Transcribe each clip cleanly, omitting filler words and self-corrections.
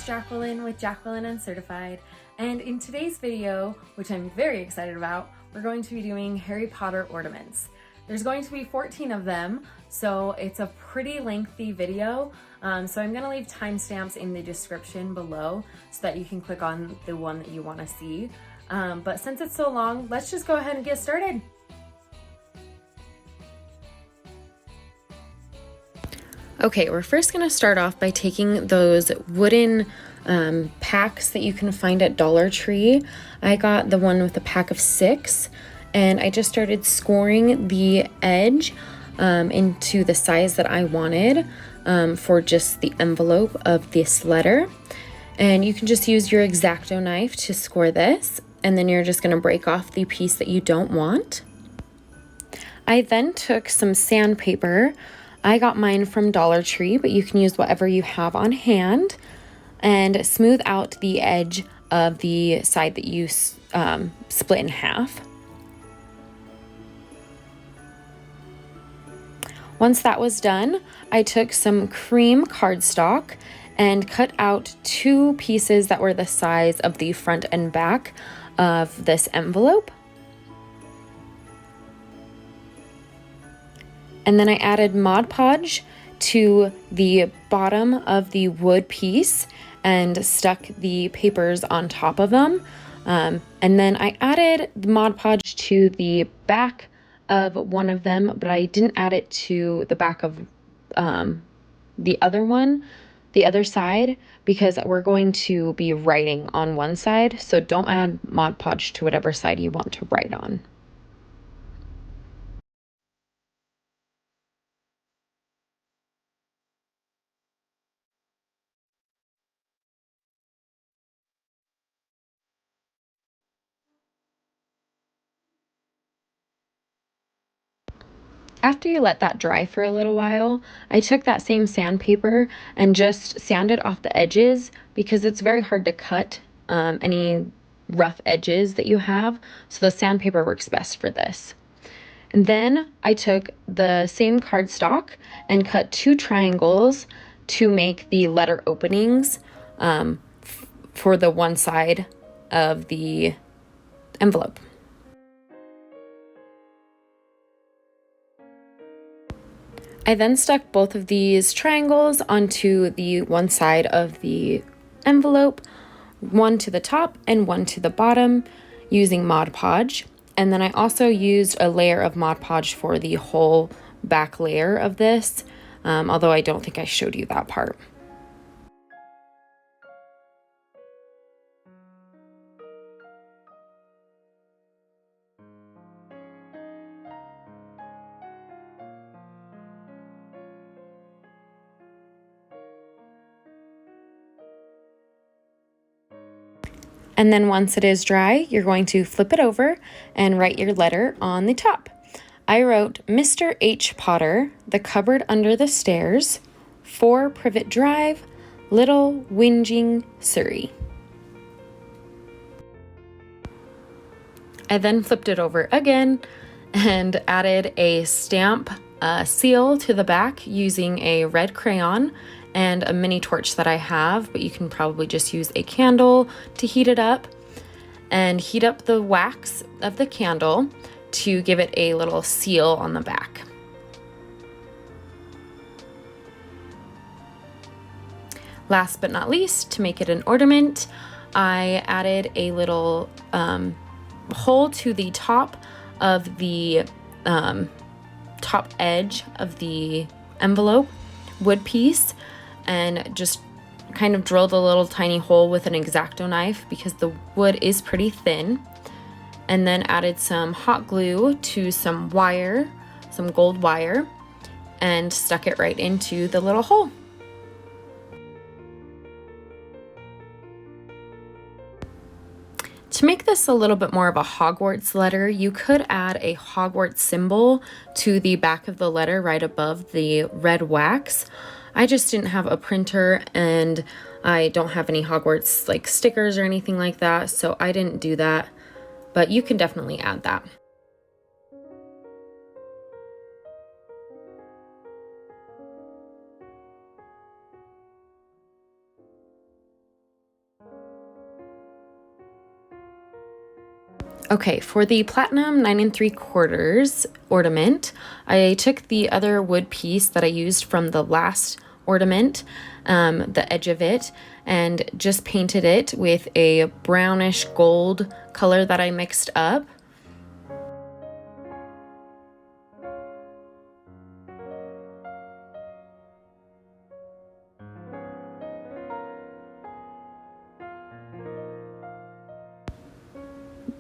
it's Jacqueline with Jacqueline Uncertified, and in today's video, which I'm very excited about, we're going to be doing Harry Potter ornaments. There's going to be 14 of them, so it's a pretty lengthy video, so I'm going to leave timestamps in the description below so that you can click on the one that you want to see. But since it's so long, let's just go ahead and get started. Okay, we're first going to start off by taking those wooden packs that you can find at Dollar Tree. I got the one with a pack of 6, and I just started scoring the edge into the size that I wanted for just the envelope of this letter. And you can just use your X-Acto knife to score this, and then you're just going to break off the piece that you don't want. I then took some sandpaper. I got mine from Dollar Tree, but you can use whatever you have on hand, and smooth out the edge of the side that you split in half. Once that was done, I took some cream cardstock and cut out 2 pieces that were the size of the front and back of this envelope. And then I added Mod Podge to the bottom of the wood piece and stuck the papers on top of them. And then I added the Mod Podge to the back of one of them, but I didn't add it to the back of the other side, because we're going to be writing on one side. So don't add Mod Podge to whatever side you want to write on. After you let that dry for a little while, I took that same sandpaper and just sanded off the edges, because it's very hard to cut any rough edges that you have. So the sandpaper works best for this. And then I took the same cardstock and cut 2 triangles to make the letter openings for the one side of the envelope. I then stuck both of these triangles onto the one side of the envelope, one to the top and one to the bottom, using Mod Podge. And then I also used a layer of Mod Podge for the whole back layer of this, although I don't think I showed you that part. And then once it is dry, you're going to flip it over and write your letter on the top. I wrote Mr. H. Potter, the cupboard under the stairs, 4 Privet Drive, Little Whinging, Surrey. I then flipped it over again and added a stamp seal to the back using a red crayon and a mini torch that I have, but you can probably just use a candle to heat it up, and heat up the wax of the candle to give it a little seal on the back. Last but not least, to make it an ornament, I added a little hole to the top of the top edge of the envelope wood piece, and just kind of drilled a little tiny hole with an X-Acto knife because the wood is pretty thin, and then added some hot glue to some wire, some gold wire, and stuck it right into the little hole. To make this a little bit more of a Hogwarts letter, you could add a Hogwarts symbol to the back of the letter right above the red wax. I just didn't have a printer, and I don't have any Hogwarts like stickers or anything like that, so I didn't do that, but you can definitely add that. Okay, for the platinum 9 3/4 ornament, I took the other wood piece that I used from the last ornament, the edge of it, and just painted it with a brownish gold color that I mixed up.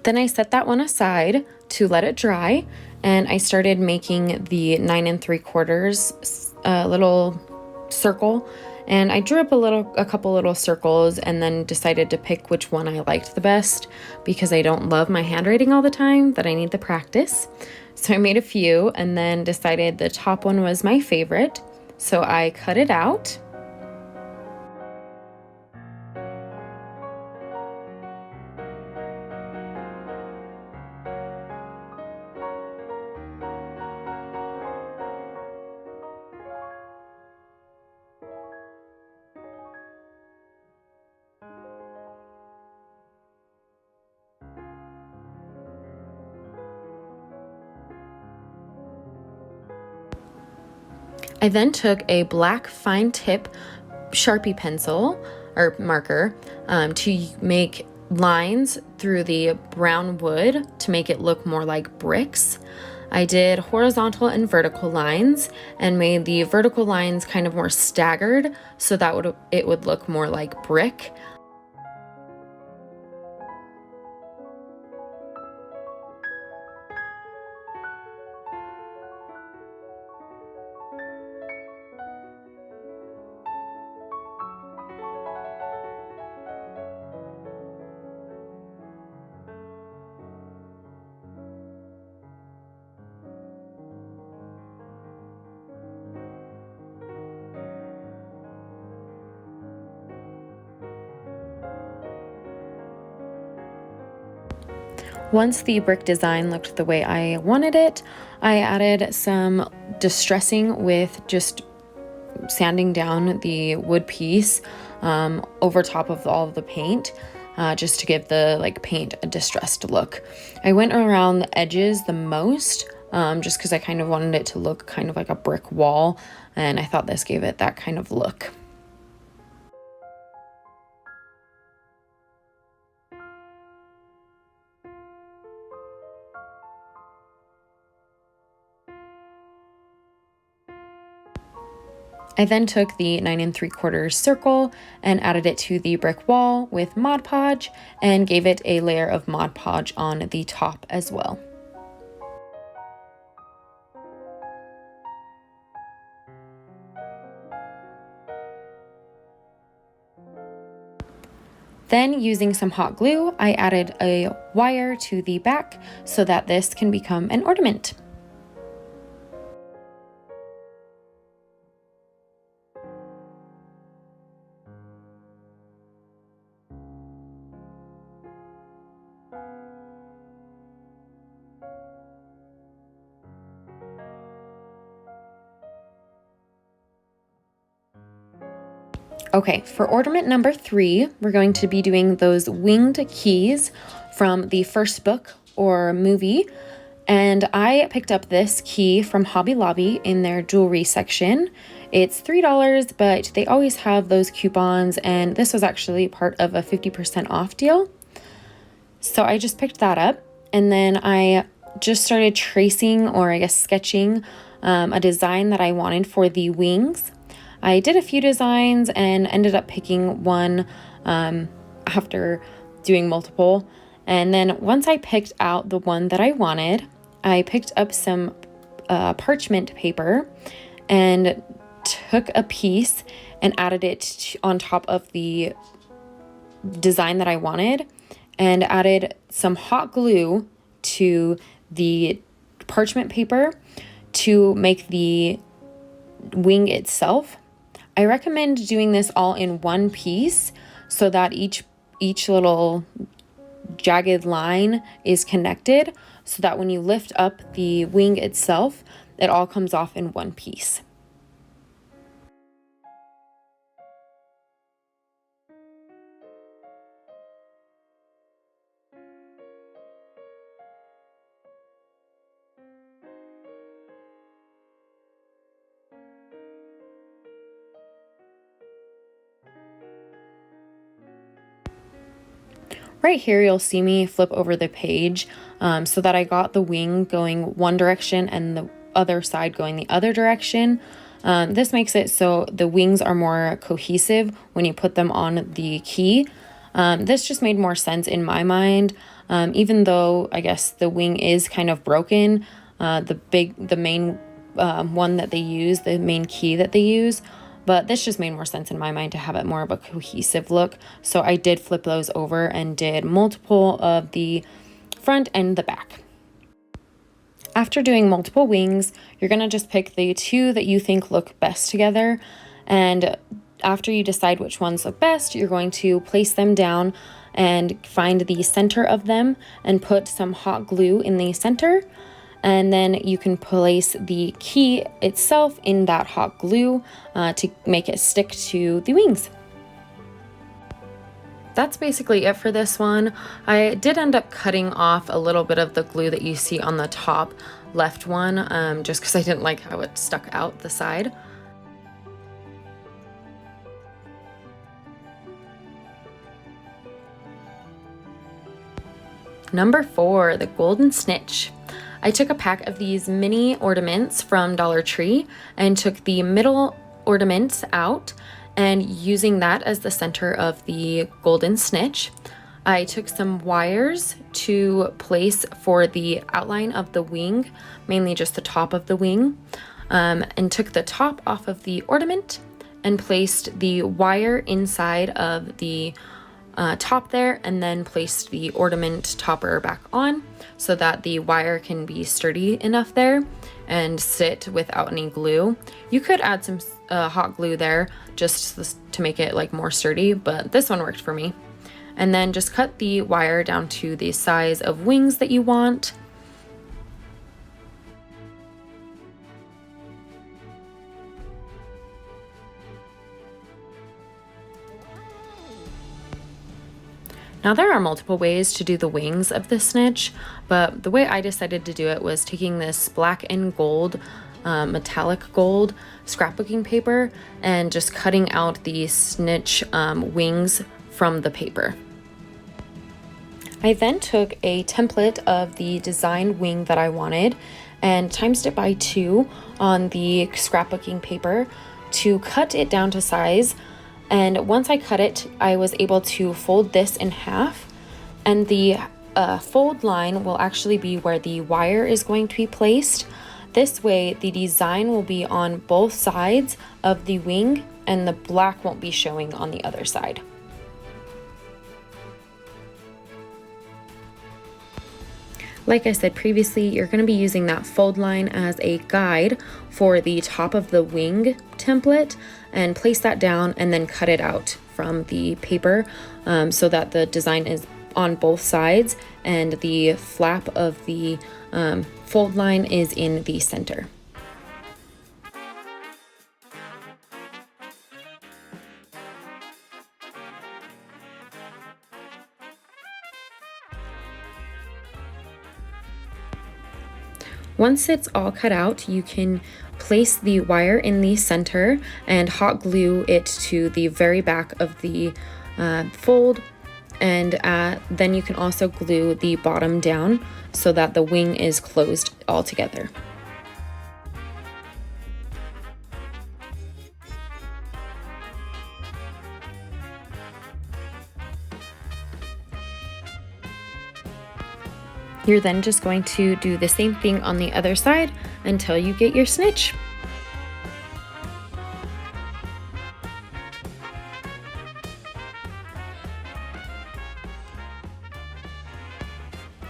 Then I set that one aside to let it dry, and I started making the 9 3/4 little circle, and I drew up a couple little circles and then decided to pick which one I liked the best because I don't love my handwriting all the time, that I need the practice. So I made a few and then decided the top one was my favorite, so I cut it out. I then took a black fine tip Sharpie pencil or marker to make lines through the brown wood to make it look more like bricks. I did horizontal and vertical lines and made the vertical lines kind of more staggered so that it would look more like brick. Once the brick design looked the way I wanted it, I added some distressing with just sanding down the wood piece over top of all of the paint, just to give the paint a distressed look. I went around the edges the most, just because I kind of wanted it to look kind of like a brick wall, and I thought this gave it that kind of look. I then took the 9 3/4 circle and added it to the brick wall with Mod Podge and gave it a layer of Mod Podge on the top as well. Then, using some hot glue, I added a wire to the back so that this can become an ornament. Okay, for ornament number 3, we're going to be doing those winged keys from the first book or movie. And I picked up this key from Hobby Lobby in their jewelry section. It's $3, but they always have those coupons, and this was actually part of a 50% off deal. So I just picked that up, and then I just started tracing, or I guess sketching, a design that I wanted for the wings. I did a few designs and ended up picking one after doing multiple. And then once I picked out the one that I wanted, I picked up some parchment paper and took a piece and added it on top of the design that I wanted, and added some hot glue to the parchment paper to make the wing itself. I recommend doing this all in one piece so that each little jagged line is connected, so that when you lift up the wing itself, it all comes off in one piece. Right here, you'll see me flip over the page so that I got the wing going one direction and the other side going the other direction. This makes it so the wings are more cohesive when you put them on the key. This just made more sense in my mind, even though I guess the wing is kind of broken. The main one that they use, the main key that they use, but this just made more sense in my mind to have it more of a cohesive look. So I did flip those over and did multiple of the front and the back. After doing multiple wings, you're gonna just pick the two that you think look best together. And after you decide which ones look best, you're going to place them down and find the center of them and put some hot glue in the center. And then you can place the key itself in that hot glue to make it stick to the wings. That's basically it for this one. I did end up cutting off a little bit of the glue that you see on the top left one, just because I didn't like how it stuck out the side. Number 4, the Golden Snitch. I took a pack of these mini ornaments from Dollar Tree and took the middle ornaments out and using that as the center of the golden snitch. I took some wires to place for the outline of the wing, mainly just the top of the wing, and took the top off of the ornament and placed the wire inside of the top there, and then placed the ornament topper back on so that the wire can be sturdy enough there and sit without any glue. You could add some hot glue there just to make it like more sturdy, but this one worked for me. And then just cut the wire down to the size of wings that you want. Now there are multiple ways to do the wings of the snitch, but the way I decided to do it was taking this black and gold, metallic gold scrapbooking paper and just cutting out the snitch wings from the paper. I then took a template of the design wing that I wanted and timesed it by 2 on the scrapbooking paper to cut it down to size. And once I cut it, I was able to fold this in half, and the fold line will actually be where the wire is going to be placed. This way, the design will be on both sides of the wing and the black won't be showing on the other side. Like I said previously, you're going to be using that fold line as a guide for the top of the wing template, and place that down and then cut it out from the paper so that the design is on both sides and the flap of the fold line is in the center. Once it's all cut out, you can place the wire in the center and hot glue it to the very back of the fold, and then you can also glue the bottom down so that the wing is closed all together. You're then just going to do the same thing on the other side until you get your snitch.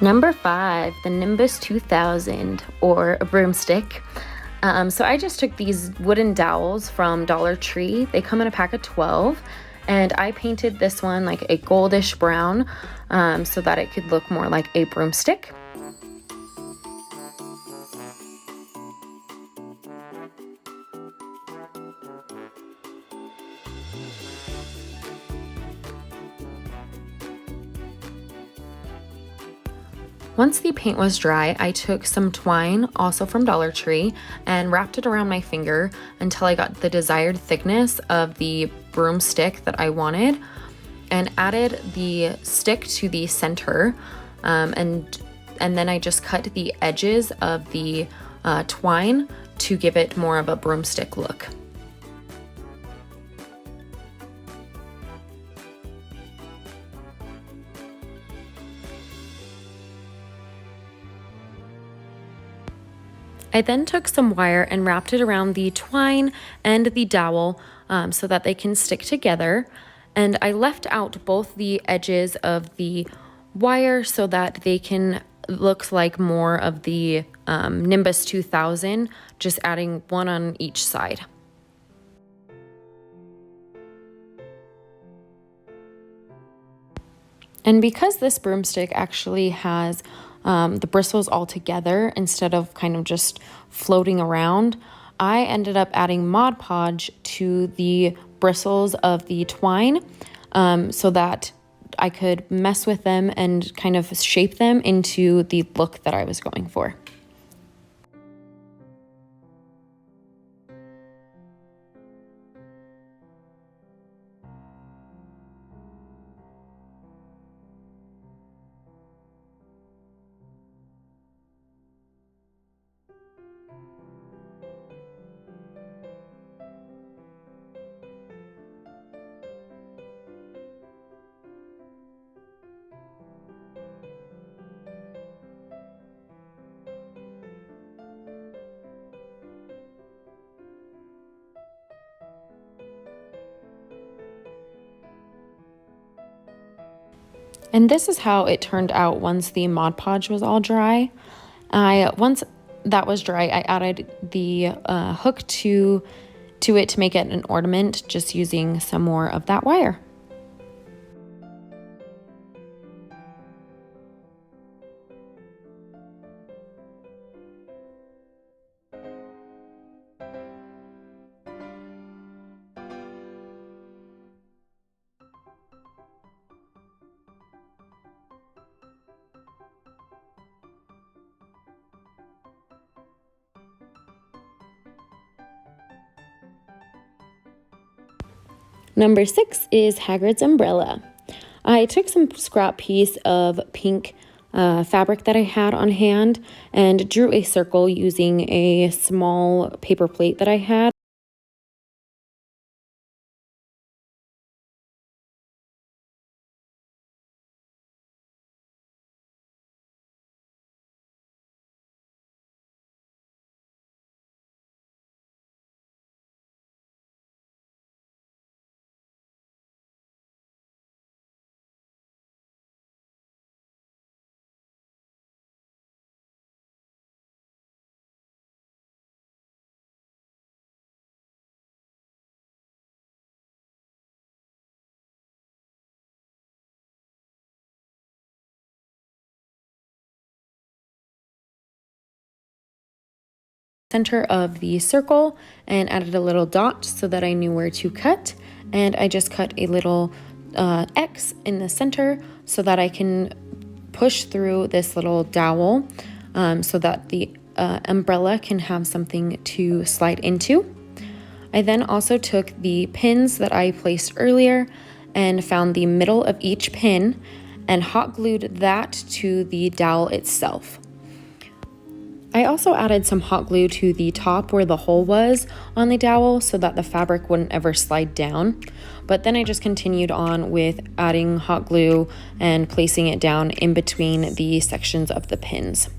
Number 5, the Nimbus 2000, or a broomstick. So I just took these wooden dowels from Dollar Tree. They come in a pack of 12. And I painted this one like a goldish brown so that it could look more like a broomstick. Once the paint was dry, I took some twine, also from Dollar Tree, and wrapped it around my finger until I got the desired thickness of the broomstick that I wanted. and added the stick to the center, and then I just cut the edges of the twine to give it more of a broomstick look. I then took some wire and wrapped it around the twine and the dowel so that they can stick together. And I left out both the edges of the wire so that they can look like more of the Nimbus 2000, just adding one on each side. And because this broomstick actually has the bristles all together instead of kind of just floating around, I ended up adding Mod Podge to the bristles of the twine so that I could mess with them and kind of shape them into the look that I was going for. And this is how it turned out once the Mod Podge was all dry. Once that was dry, I added the hook to it to make it an ornament, just using some more of that wire. Number 6 is Hagrid's umbrella. I took some scrap piece of pink fabric that I had on hand and drew a circle using a small paper plate that I had. Center of the circle and added a little dot so that I knew where to cut, and I just cut a little X in the center so that I can push through this little dowel so that the umbrella can have something to slide into. I then also took the pins that I placed earlier and found the middle of each pin and hot glued that to the dowel itself. I also added some hot glue to the top where the hole was on the dowel so that the fabric wouldn't ever slide down. But then I just continued on with adding hot glue and placing it down in between the sections of the pins.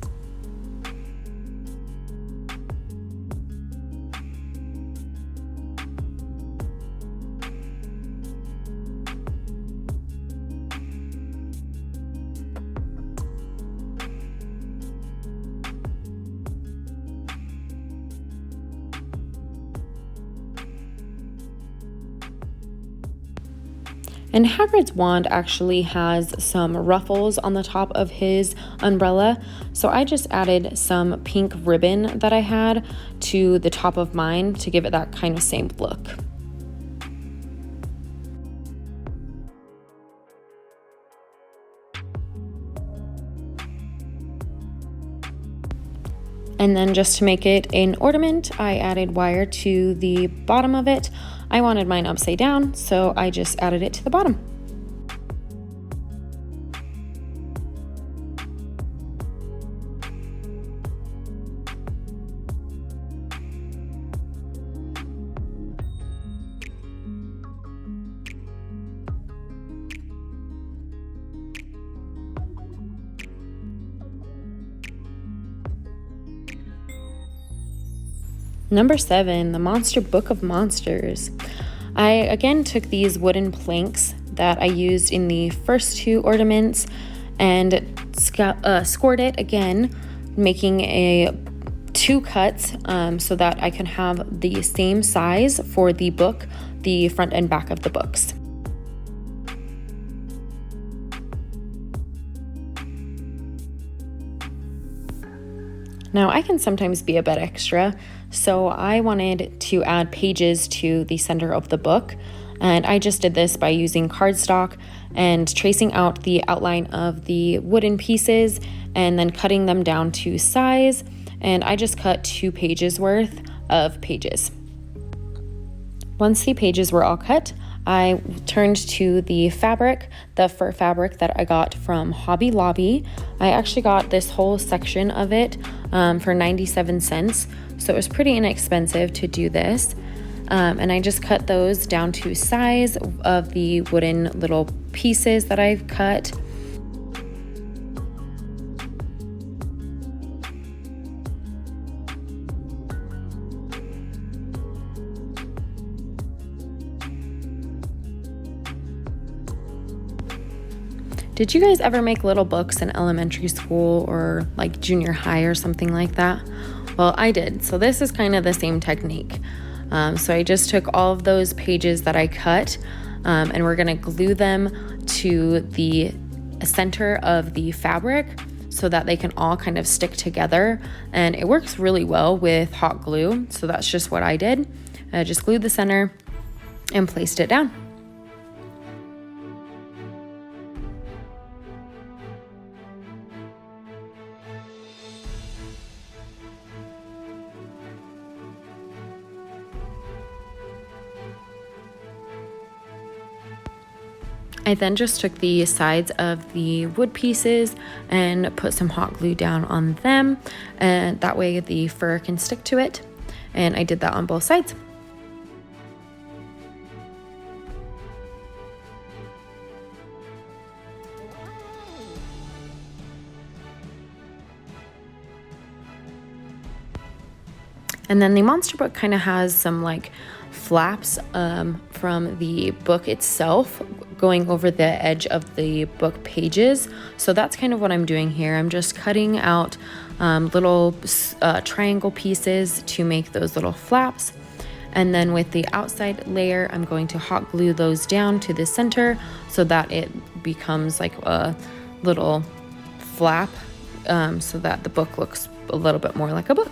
And Hagrid's wand actually has some ruffles on the top of his umbrella, so I just added some pink ribbon that I had to the top of mine to give it that kind of same look. And then just to make it an ornament, I added wire to the bottom of it. I wanted mine upside down, so I just added it to the bottom. Number 7, the Monster Book of Monsters. I again took these wooden planks that I used in the first 2 ornaments and scored it again, making 2 cuts so that I can have the same size for the book, the front and back of the books. Now, I can sometimes be a bit extra, so I wanted to add pages to the center of the book, and I just did this by using cardstock and tracing out the outline of the wooden pieces and then cutting them down to size, and I just cut 2 pages worth of pages. Once the pages were all cut, I turned to the fabric, the fur fabric that I got from Hobby Lobby. I actually got this whole section of it for 97 cents, so it was pretty inexpensive to do this. And I just cut those down to size of the wooden little pieces that I've cut. Did you guys ever make little books in elementary school or like junior high or something like that? Well, I did. So this is kind of the same technique. So I just took all of those pages that I cut and we're gonna glue them to the center of the fabric so that they can all kind of stick together. And it works really well with hot glue. So that's just what I did. I just glued the center and placed it down. I then just took the sides of the wood pieces and put some hot glue down on them, and that way the fur can stick to it. And I did that on both sides. And then the monster book kind of has some like flaps from the book itself going over the edge of the book pages. So that's kind of what I'm doing here. I'm just cutting out little triangle pieces to make those little flaps. And then with the outside layer, I'm going to hot glue those down to the center so that it becomes like a little flap so that the book looks a little bit more like a book.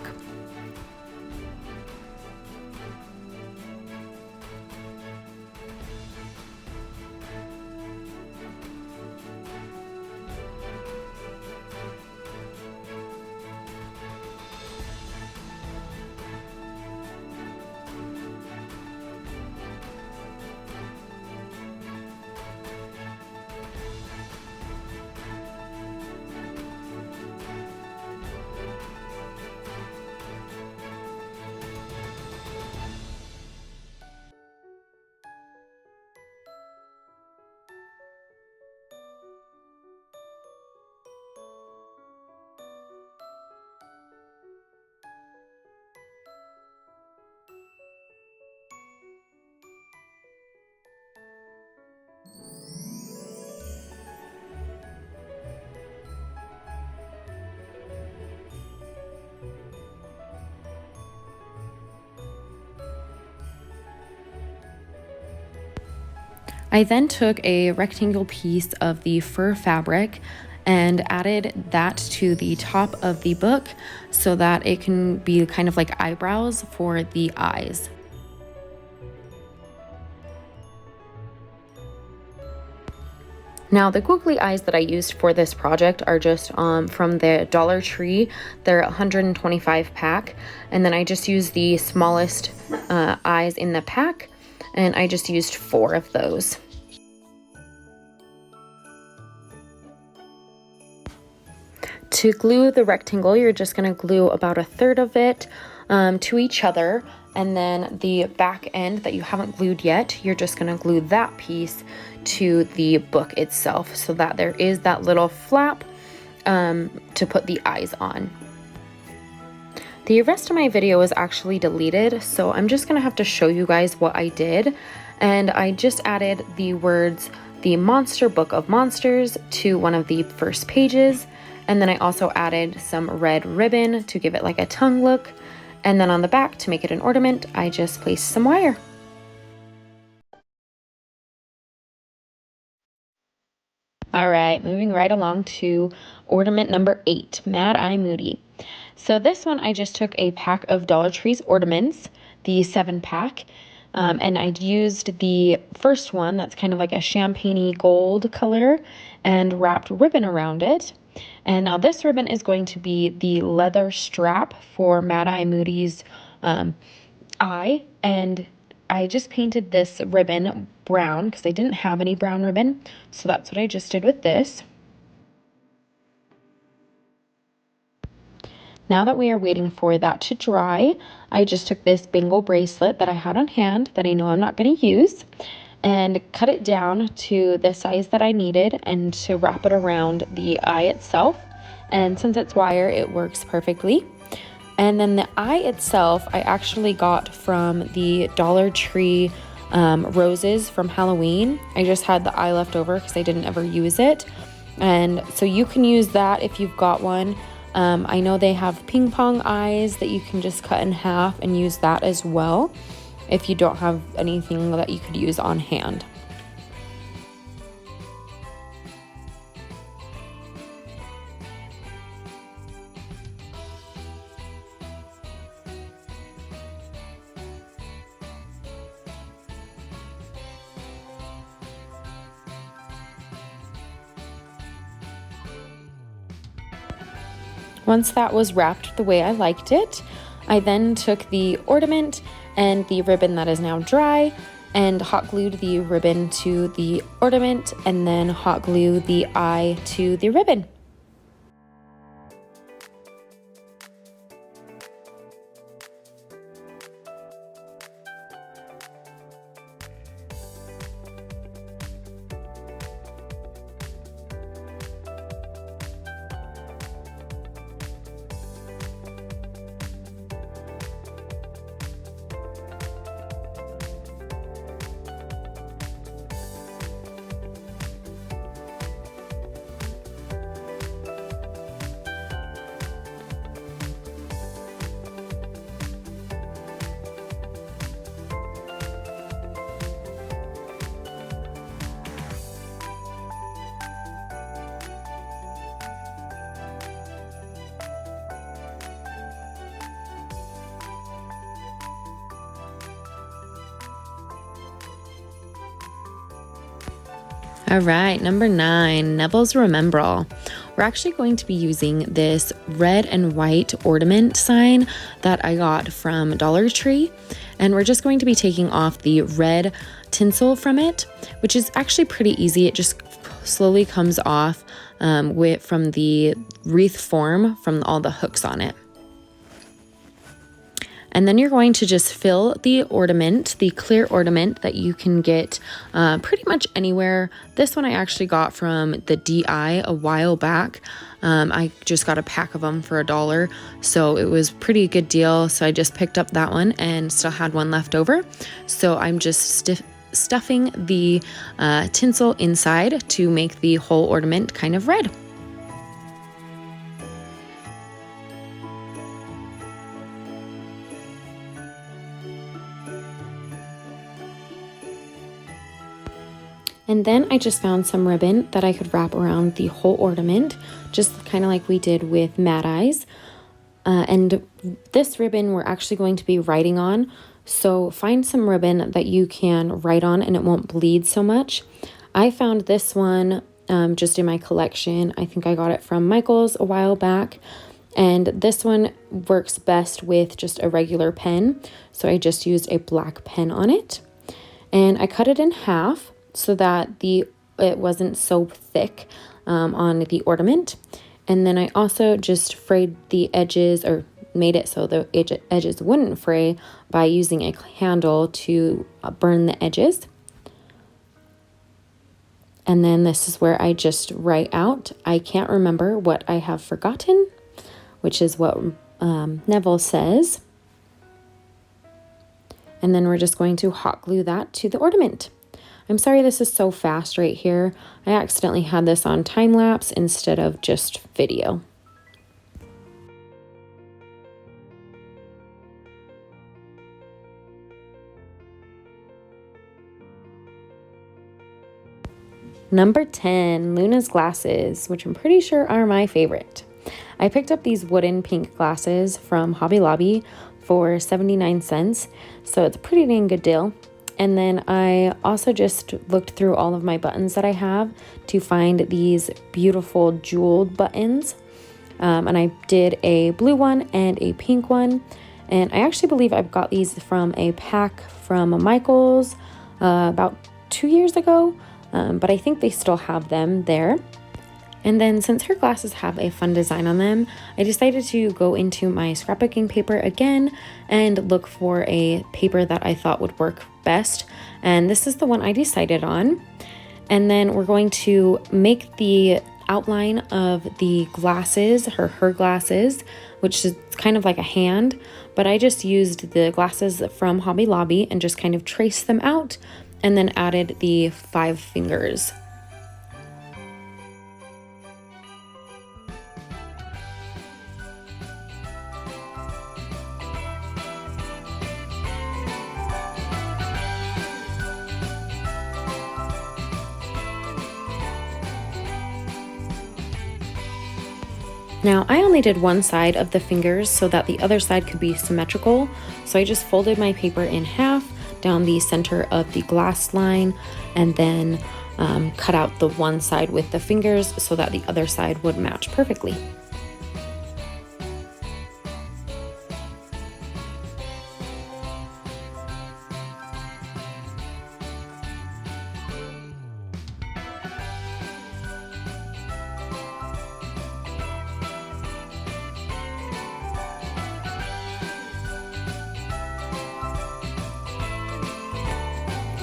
I then took a rectangle piece of the fur fabric and added that to the top of the book so that it can be kind of like eyebrows for the eyes. Now, the googly eyes that I used for this project are just from the Dollar Tree. They're 125 pack, and then I just used the smallest eyes in the pack, and I just used 4 of those. To glue the rectangle, you're just going to glue about 1/3 of it to each other, and then the back end that you haven't glued yet, you're just going to glue that piece to the book itself so that there is that little flap to put the eyes on. The rest of my video was actually deleted, so I'm just gonna have to show you guys what I did. And I just added the words, "The Monster Book of Monsters," to one of the first pages. And then I also added some red ribbon to give it like a tongue look. And then on the back, to make it an ornament, I just placed some wire. All right, moving right along to ornament number 8, Mad Eye Moody. So this one, I just took a pack of Dollar Tree's Ornaments, the 7-pack, and I used the first one that's kind of like a champagne-y gold color and wrapped ribbon around it. And now this ribbon is going to be the leather strap for Mad Eye Moody's eye, and I just painted this ribbon brown because I didn't have any brown ribbon, so that's what I just did with this. Now that we are waiting for that to dry, I just took this bangle bracelet that I had on hand that I know I'm not going to use and cut it down to the size that I needed and to wrap it around the eye itself. And since it's wire, it works perfectly. And then the eye itself, I actually got from the Dollar Tree roses from Halloween. I just had the eye left over because I didn't ever use it. And so you can use that if you've got one. I know they have ping pong eyes that you can just cut in half and use that as well if you don't have anything that you could use on hand. Once that was wrapped the way I liked it, I then took the ornament and the ribbon that is now dry and hot glued the ribbon to the ornament and then hot glue the eye to the ribbon. All right, number 9, Neville's Remembrall. We're actually going to be using this red and white ornament sign that I got from Dollar Tree, and we're just going to be taking off the red tinsel from it, which is actually pretty easy. It just slowly comes off from the wreath form from all the hooks on it. And then you're going to just fill the ornament, the clear ornament that you can get pretty much anywhere. This one I actually got from the DI a while back. I just got a pack of them for $1, so it was pretty good deal. So I just picked up that one and still had one left over. So I'm just stuffing the tinsel inside to make the whole ornament kind of red. And then I just found some ribbon that I could wrap around the whole ornament, just kind of like we did with Mad Eyes. And this ribbon we're actually going to be writing on. So find some ribbon that you can write on and it won't bleed so much. I found this one just in my collection. I think I got it from Michael's a while back. And this one works best with just a regular pen. So I just used a black pen on it. And I cut it in half so that it wasn't so thick on the ornament. And then I also just frayed the edges, or made it so the edges wouldn't fray, by using a candle to burn the edges. And then this is where I just write out. I can't remember what I have forgotten, which is what Neville says. And then we're just going to hot glue that to the ornament. I'm sorry this is so fast right here. I accidentally had this on time lapse instead of just video. Number 10, Luna's glasses, which I'm pretty sure are my favorite. I picked up these wooden pink glasses from Hobby Lobby for 79 cents, so it's a pretty dang good deal. And then I also just looked through all of my buttons that I have to find these beautiful jeweled buttons. And I did a blue one and a pink one. And I actually believe I've got these from a pack from Michael's about 2 years ago. But I think they still have them there. And then since her glasses have a fun design on them, I decided to go into my scrapbooking paper again and look for a paper that I thought would work best. And this is the one I decided on. And then we're going to make the outline of the glasses, her glasses, which is kind of like a hand, but I just used the glasses from Hobby Lobby and just kind of traced them out and then added the 5 fingers. Now, I only did one side of the fingers so that the other side could be symmetrical, so I just folded my paper in half down the center of the glass line and then cut out the one side with the fingers so that the other side would match perfectly.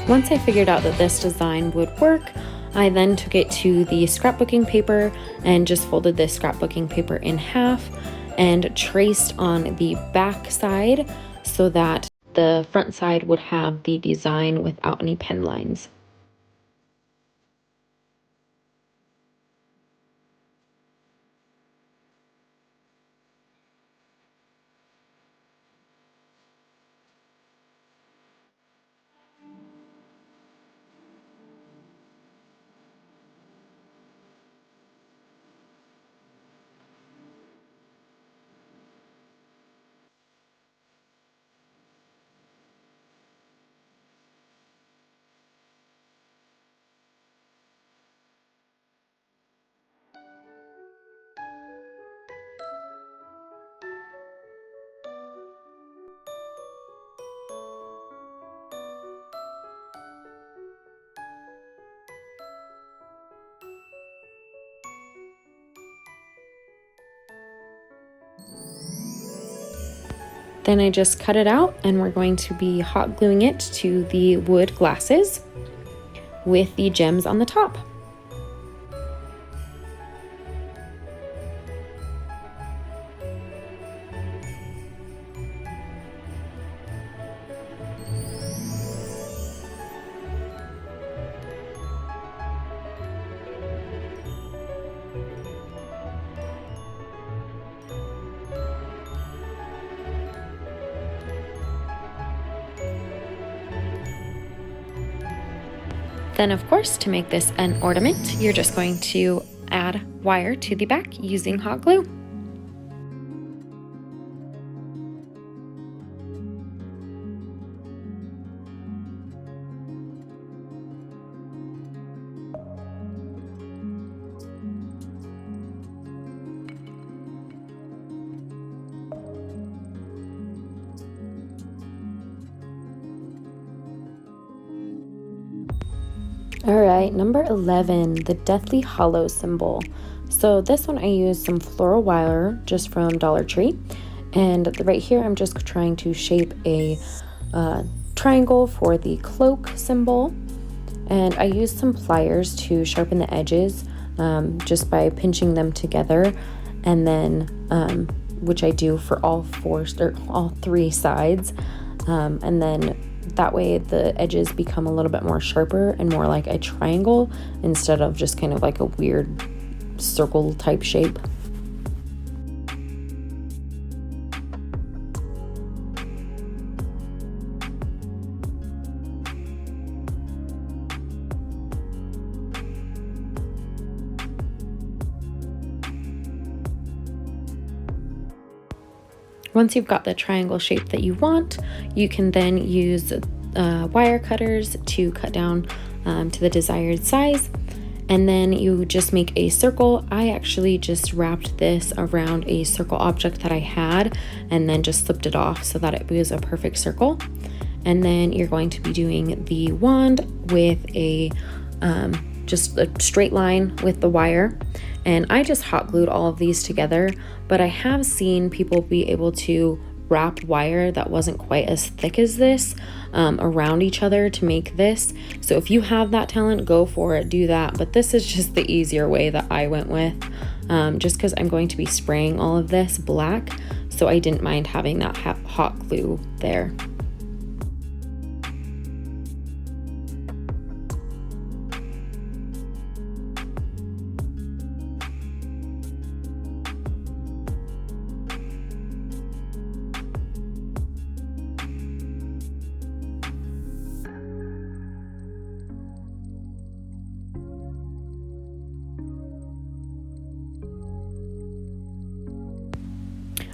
Once I figured out that this design would work, I then took it to the scrapbooking paper and just folded this scrapbooking paper in half and traced on the back side so that the front side would have the design without any pen lines. Then I just cut it out and we're going to be hot gluing it to the wood glasses with the gems on the top. Then of course, to make this an ornament, you're just going to add wire to the back using hot glue. All right, number 11, the Deathly Hallows symbol. So this one I used some floral wire just from Dollar Tree. And right here, I'm just trying to shape a triangle for the cloak symbol. And I used some pliers to sharpen the edges just by pinching them together and then which I do for all three sides. And then that way the edges become a little bit more sharper and more like a triangle instead of just kind of like a weird circle type shape. Once you've got the triangle shape that you want, you can then use wire cutters to cut down to the desired size, and then you just make a circle. I actually just wrapped this around a circle object that I had and then just slipped it off so that it was a perfect circle. And then you're going to be doing the wand with a just a straight line with the wire. And I just hot glued all of these together, but I have seen people be able to wrap wire that wasn't quite as thick as this around each other to make this. So if you have that talent, go for it, do that. But this is just the easier way that I went with, just because I'm going to be spraying all of this black, so I didn't mind having that hot glue there.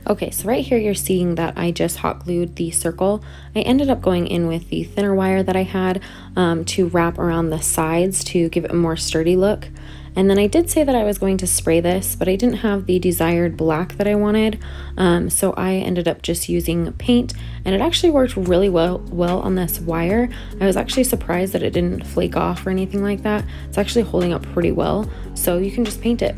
Okay, so right here you're seeing that I just hot glued the circle. I ended up going in with the thinner wire that I had to wrap around the sides to give it a more sturdy look. And then I did say that I was going to spray this, but I didn't have the desired black that I wanted. So I ended up just using paint, and it actually worked really well on this wire. I was actually surprised that it didn't flake off or anything like that. It's actually holding up pretty well, so you can just paint it.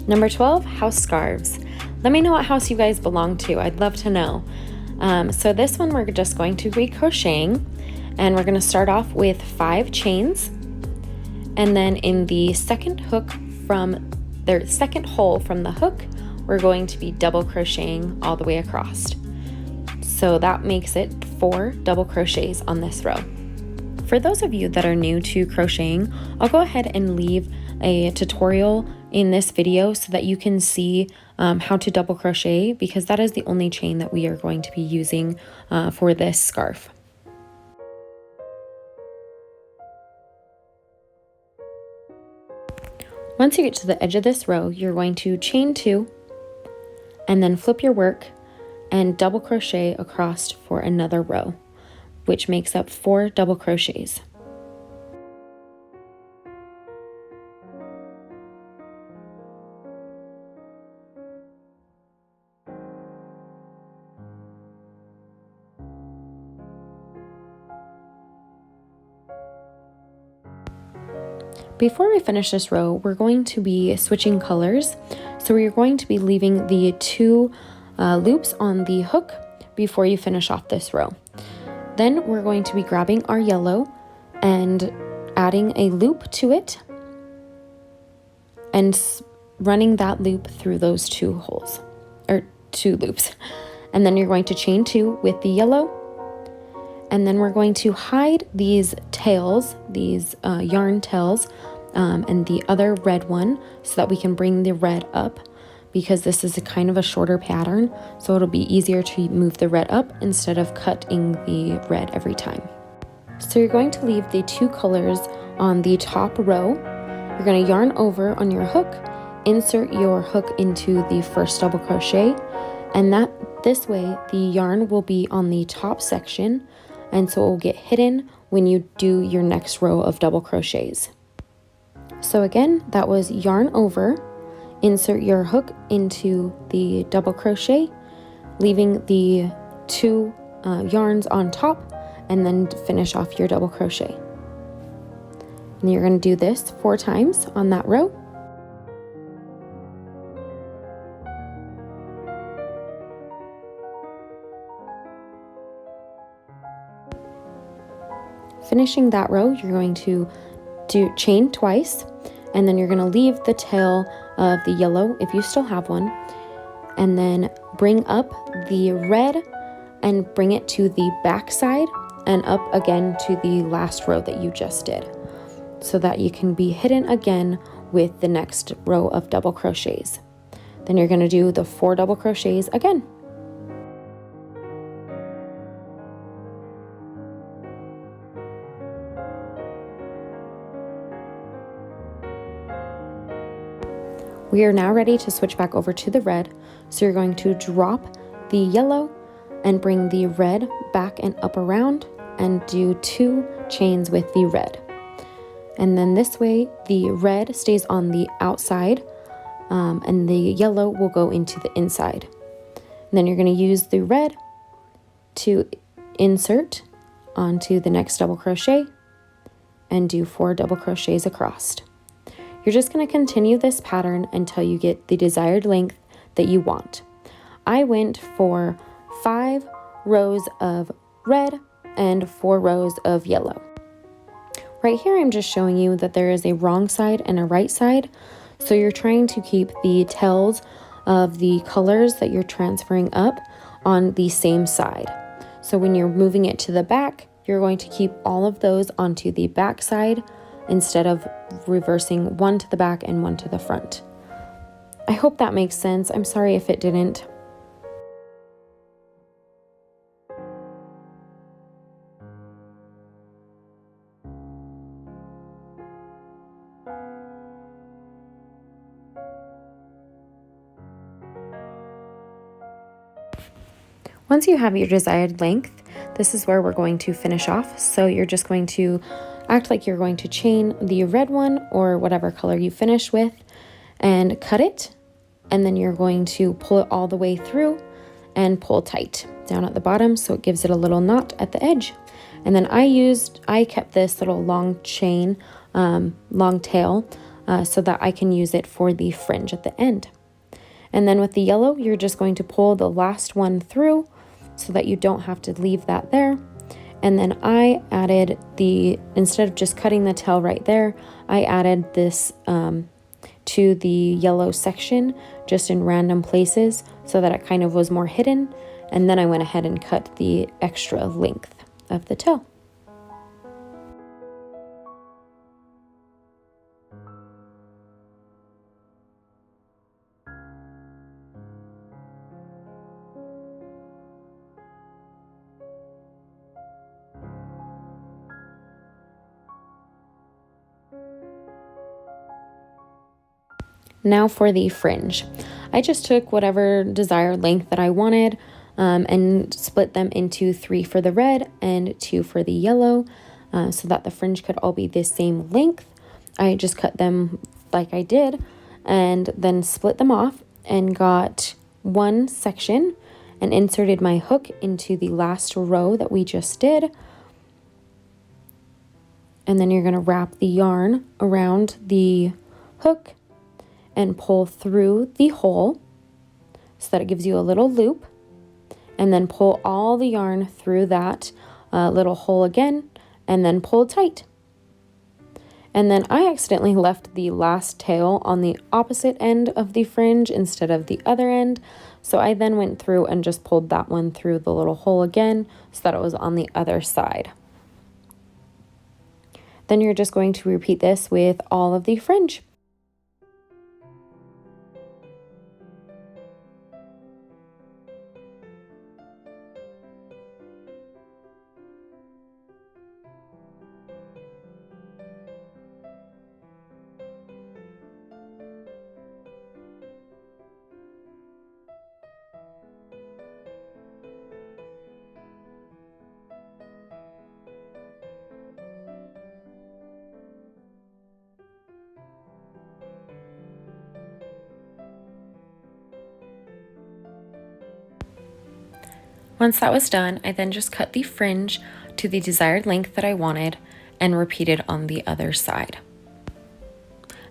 Number 12, house scarves. Let me know what house you guys belong to. I'd love to know. So this one we're just going to be crocheting, and we're going to start off with 5 chains, and then in the second hole from the hook, we're going to be double crocheting all the way across. So that makes it 4 double crochets on this row. For those of you that are new to crocheting, I'll go ahead and leave a tutorial in this video so that you can see how to double crochet, because that is the only chain that we are going to be using for this scarf. Once you get to the edge of this row, you're going to chain 2 and then flip your work and double crochet across for another row, which makes up 4 double crochets. Before we finish this row, we're going to be switching colors. So we're going to be leaving the 2 loops on the hook before you finish off this row. Then we're going to be grabbing our yellow and adding a loop to it and running that loop through those 2 holes, or 2 loops. And then you're going to chain 2 with the yellow, and then we're going to hide these tails, these yarn tails, and the other red one, so that we can bring the red up, because this is a kind of a shorter pattern, so it'll be easier to move the red up instead of cutting the red every time. So you're going to leave the 2 colors on the top row. You're going to yarn over on your hook, insert your hook into the first double crochet, and this way the yarn will be on the top section, and so it will get hidden when you do your next row of double crochets. So again, that was yarn over, insert your hook into the double crochet, leaving the 2 yarns on top, and then finish off your double crochet. And you're going to do this 4 times on that row. finishing that row, you're going to do chain twice, and then you're going to leave the tail of the yellow if you still have one, and then bring up the red and bring it to the back side and up again to the last row that you just did, so that you can be hidden again with the next row of double crochets. Then you're going to do the 4 double crochets again. We are now ready to switch back over to the red. So you're going to drop the yellow and bring the red back and up around and do 2 chains with the red. And then this way the red stays on the outside and the yellow will go into the inside. And then you're going to use the red to insert onto the next double crochet and do 4 double crochets across. You're just going to continue this pattern until you get the desired length that you want. I went for 5 rows of red and 4 rows of yellow. Right here, I'm just showing you that there is a wrong side and a right side. So you're trying to keep the tails of the colors that you're transferring up on the same side. So when you're moving it to the back, you're going to keep all of those onto the back side instead of reversing one to the back and one to the front. I hope that makes sense. I'm sorry if it didn't. Once you have your desired length, this is where we're going to finish off. So you're just going to act like you're going to chain the red one or whatever color you finish with and cut it. And then you're going to pull it all the way through and pull tight down at the bottom so it gives it a little knot at the edge. And then I kept this little long chain, long tail, so that I can use it for the fringe at the end. And then with the yellow, you're just going to pull the last one through so that you don't have to leave that there. And then I added instead of just cutting the tail right there, I added this to the yellow section just in random places so that it kind of was more hidden. And then I went ahead and cut the extra length of the tail. Now for the fringe. I just took whatever desired length that I wanted and split them into 3 for the red and 2 for the yellow so that the fringe could all be the same length. I just cut them like I did and then split them off and got one section and inserted my hook into the last row that we just did. And then you're going to wrap the yarn around the hook and pull through the hole so that it gives you a little loop, and then pull all the yarn through that little hole again and then pull tight. And then I accidentally left the last tail on the opposite end of the fringe instead of the other end, so I then went through and just pulled that one through the little hole again so that it was on the other side. Then you're just going to repeat this with all of the fringe. Once that was done, I then just cut the fringe to the desired length that I wanted and repeated on the other side.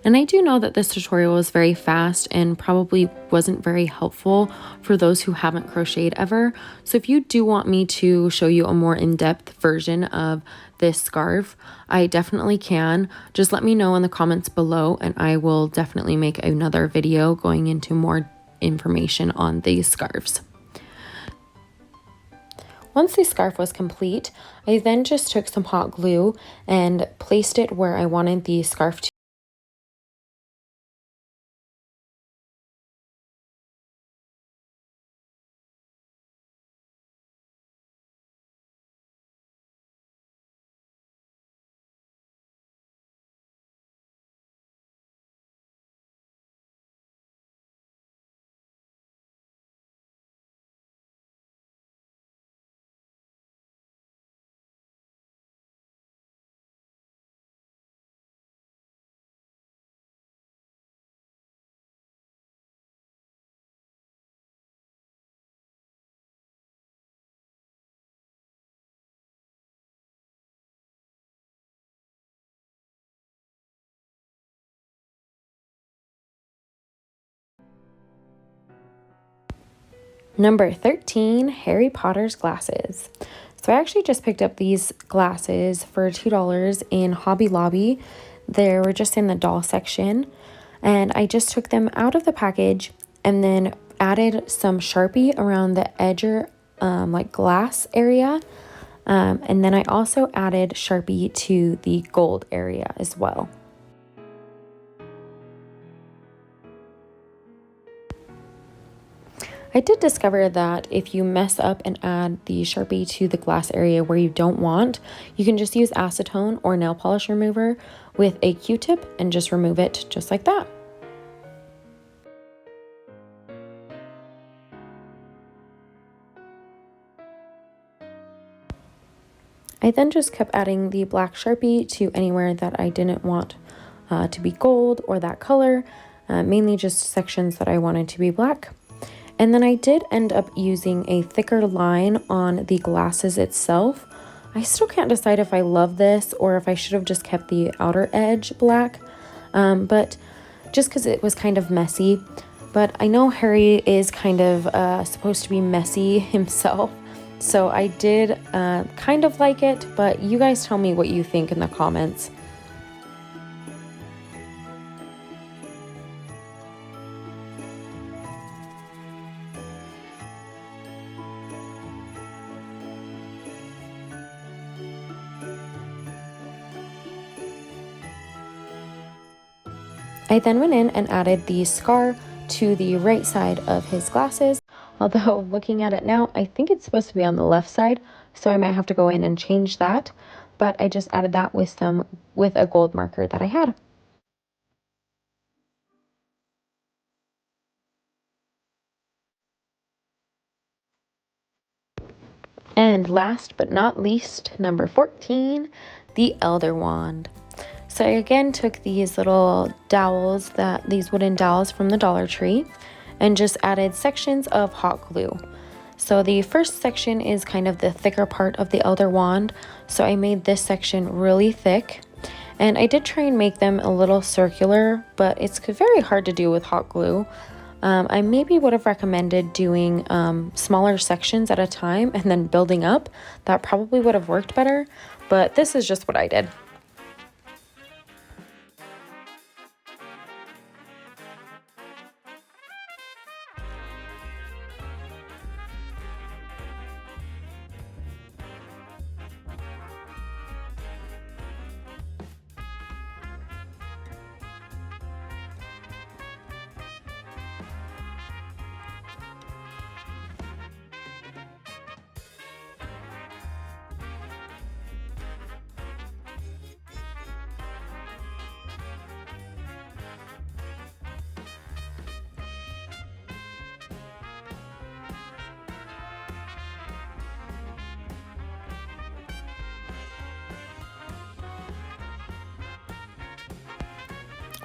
And I do know that this tutorial was very fast and probably wasn't very helpful for those who haven't crocheted ever. So if you do want me to show you a more in-depth version of this scarf, I definitely can. Just let me know in the comments below and I will definitely make another video going into more information on these scarves. Once the scarf was complete, I then just took some hot glue and placed it where I wanted the scarf to. Number 13, Harry Potter's glasses. So I actually just picked up these glasses for $2 in Hobby Lobby. They were just in the doll section. And I just took them out of the package and then added some Sharpie around the edge, like glass area. And then I also added Sharpie to the gold area as well. I did discover that if you mess up and add the Sharpie to the glass area where you don't want, you can just use acetone or nail polish remover with a Q-tip and just remove it just like that. I then just kept adding the black Sharpie to anywhere that I didn't want to be gold or that color, mainly just sections that I wanted to be black. And then I did end up using a thicker line on the glasses itself. I still can't decide if I love this or if I should have just kept the outer edge black, but just because it was kind of messy. But I know Harry is kind of supposed to be messy himself, so I did kind of like it, but you guys tell me what you think in the comments. I then went in and added the scar to the right side of his glasses. Although looking at it now, I think it's supposed to be on the left side, so I might have to go in and change that. But I just added that with a gold marker that I had. And last but not least, number 14, the Elder Wand. So I again took these little dowels, these wooden dowels from the Dollar Tree, and just added sections of hot glue. So the first section is kind of the thicker part of the Elder Wand, so I made this section really thick. And I did try and make them a little circular, but it's very hard to do with hot glue. I maybe would have recommended doing smaller sections at a time and then building up. That probably would have worked better, but this is just what I did.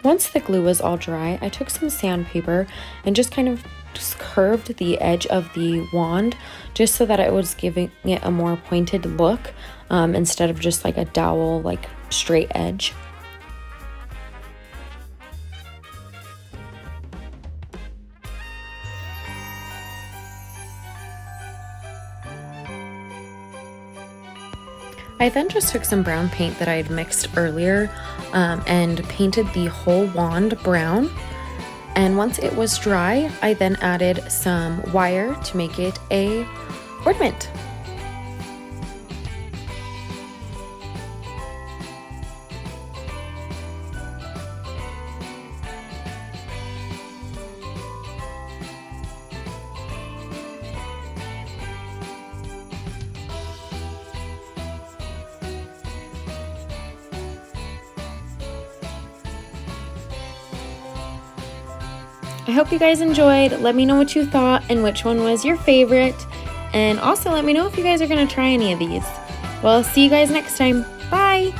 Once the glue was all dry, I took some sandpaper and just kind of curved the edge of the wand just so that it was giving it a more pointed look instead of just like a dowel, like straight edge. I then just took some brown paint that I had mixed earlier and painted the whole wand brown. And once it was dry, I then added some wire to make it a ornament. I hope you guys enjoyed. Let me know what you thought and which one was your favorite. And also let me know if you guys are going to try any of these. Well, see you guys next time. Bye!